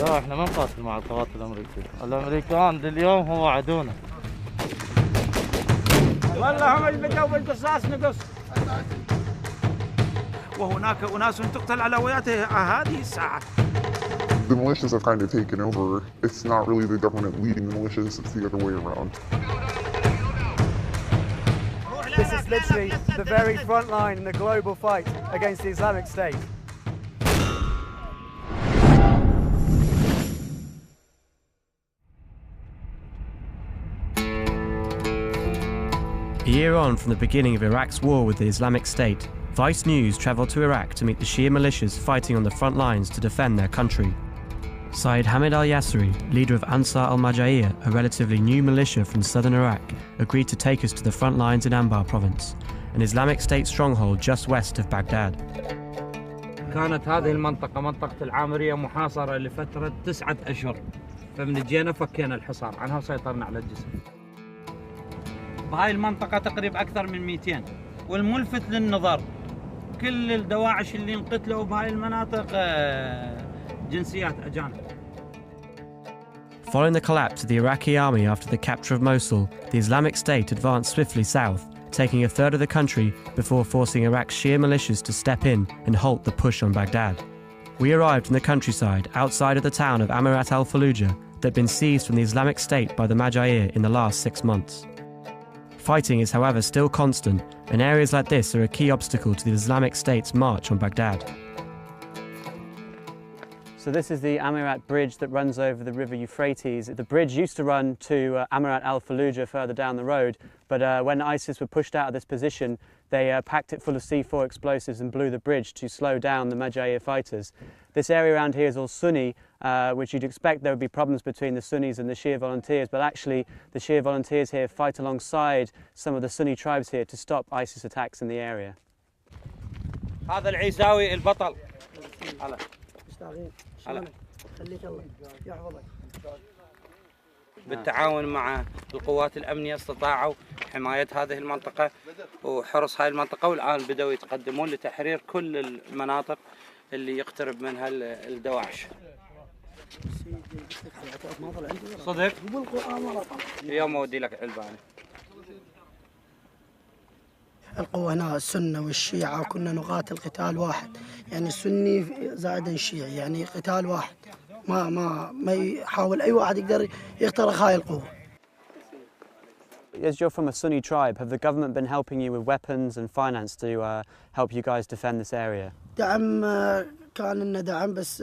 لا احنا ما نقاتل مع القوات الامريكيه، الامريكان لليوم هو عدونا. والله هم اللي بدأوا بالقصاص نقص. وهناك أناس تقتل على هذه الساعة. The militias have kind of taken over. It's not really the government leading the militias, it's the other way around. This is literally the very front line in the global fight against the Islamic State. A year on from the beginning of Iraq's war with the Islamic State, Vice News travelled to Iraq to meet the Shia militias fighting on the front lines to defend their country. Syed Hamid al-Yasri, leader of Ansar al-Marja'iyya, a relatively new militia from southern Iraq, agreed to take us to the front lines in Anbar province, an Islamic State stronghold just west of Baghdad. كانت هذه المنطقة منطقة العامرية محاصرة لفترة 9 أشهر، فمن جينا فكينا الحصار عنها وسيطرنا على الجسر. بهاي المنطقة تقريبا أكثر من 200، والملفت للنظر كل الدواعش اللي انقتلوا بهاي المناطق جنسيات أجانب. Following the collapse of the Iraqi army after the capture of Mosul, the Islamic State advanced swiftly south, taking a third of the country before forcing Iraq's Shia militias to step in and halt the push on Baghdad. We arrived in the countryside outside of the town of Amirat al-Fallujah that had been seized from the Islamic State by the Marja'iyya in the last 6 months. Fighting is, however, still constant, and areas like this are a key obstacle to the Islamic State's march on Baghdad. So this is the Amirat bridge that runs over the river Euphrates. The bridge used to run to Amirat al-Fallujah further down the road, but when ISIS were pushed out of this position, they packed it full of C4 explosives and blew the bridge to slow down the Marja'iyya fighters. This area around here is all Sunni, which you'd expect there would be problems between the Sunnis and the Shia volunteers, but actually the Shia volunteers here fight alongside some of the Sunni tribes here to stop ISIS attacks in the area. هذا العيساوي البطل. بالتعاون مع القوات الأمنية استطاعوا حماية هذه المنطقة وحرس هذه المنطقة، والآن بدأوا يتقدمون لتحرير كل المناطق اللي يقترب منها الدواعش. صدق؟ اليوم أودي لك علبة. القوة هنا السنة والشيعة وكنا نقاتل قتال واحد، يعني السني زائد الشيعي، يعني قتال واحد، ما يحاول أي واحد يقدر يخترق هاي القوة. As you're from a Sunni tribe, have the government been helping you with weapons and finance to help you guys defend this area? دعم كان لنا دعم، بس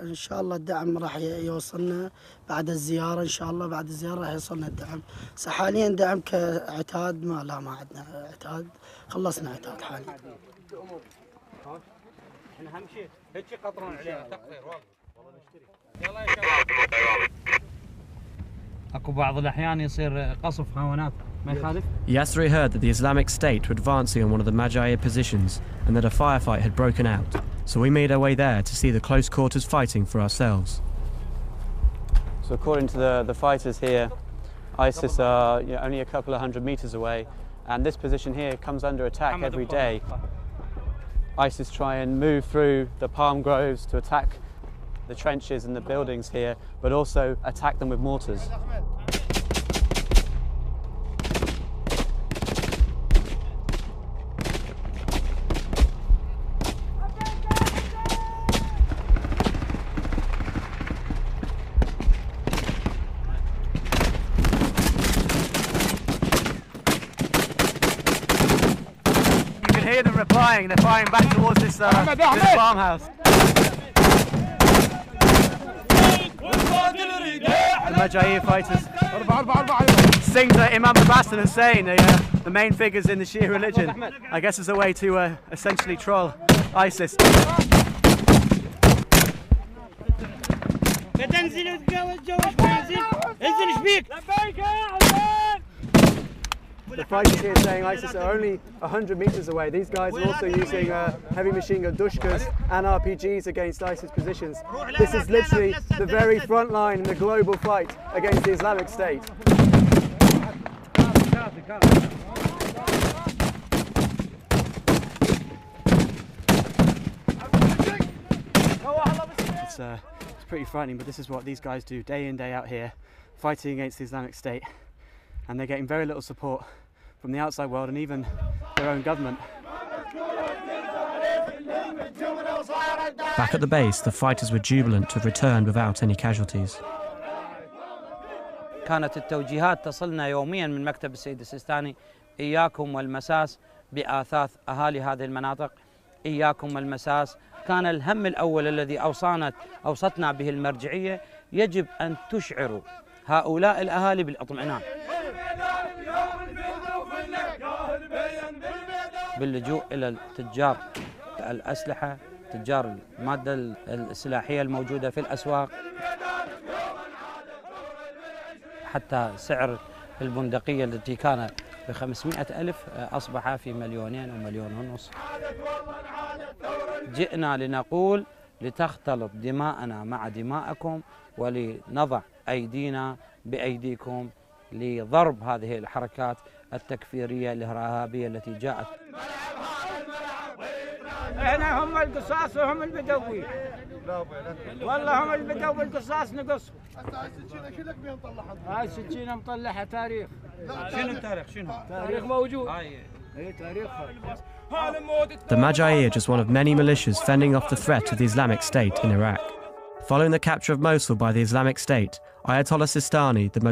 إن شاء الله الدعم راح يوصلنا بعد الزيارة، إن شاء الله بعد الزيارة راح يوصلنا الدعم. بس حاليا دعم كعتاد ما عندنا عتاد، خلصنا عتاد حاليا. احنا أهم شيء هيك قطرون علينا تقرير واضح. والله نشتري. يلا يا شباب. اكو بعض الأحيان يصير قصف هاونات. Yasri heard that the Islamic State were advancing on one of the Marja'iyya positions and that a firefight had broken out, so we made our way there to see the close quarters fighting for ourselves. So according to the fighters here, ISIS are only a couple of 100 meters away, and this position here comes under attack every day. ISIS try and move through the palm groves to attack the trenches and the buildings here, but also attack them with mortars. Hear them replying, they're firing back towards this farmhouse. The Marja'iyya fighters sing to Imam Abbas and Hussein, the main figures in the Shia religion. I guess it's a way to essentially troll ISIS. The fighters here saying ISIS are only 100 meters away. These guys are also using heavy machine gun dushkas and RPGs against ISIS positions. This is literally the very front line in the global fight against the Islamic State. It's pretty frightening, but this is what these guys do day in, day out here, fighting against the Islamic State, and they're getting very little support from the outside world and even their own government. Back at the base, the fighters were jubilant to have returned without any casualties. كانت التوجيهات تصلنا يوميا من مكتب السيد السيستاني: إياكم والمساس بآثاث أهالي هذه المناطق، إياكم والمساس. كان الهم الأول الذي أوصتنا به المرجعية: يجب أن تشعروا هؤلاء الأهالي بالاطمئنان باللجوء إلى التجار الأسلحة، تجار المادة السلاحية الموجودة في الأسواق. حتى سعر البندقية التي كان ب500,000 أصبح في 2,000,000 أو 1,500,000. جئنا لنقول لتختلط دماءنا مع دماءكم ولنضع أيدينا بأيديكم لضرب هذه الحركات التكفيرية الإرهابية التي جاءت. احنا هم القصاص وهم البدوي، والله هم البدوي بالقصاص نقص. هاي السكينة مطلعها تاريخ. شنو التاريخ؟ شنو؟ تاريخ موجود. اي تاريخ. The Marja'iyya are just one of many militias fending off the threat of the Islamic State in Iraq. Following the capture of Mosul by the Islamic State, Ayatollah Sistani, the most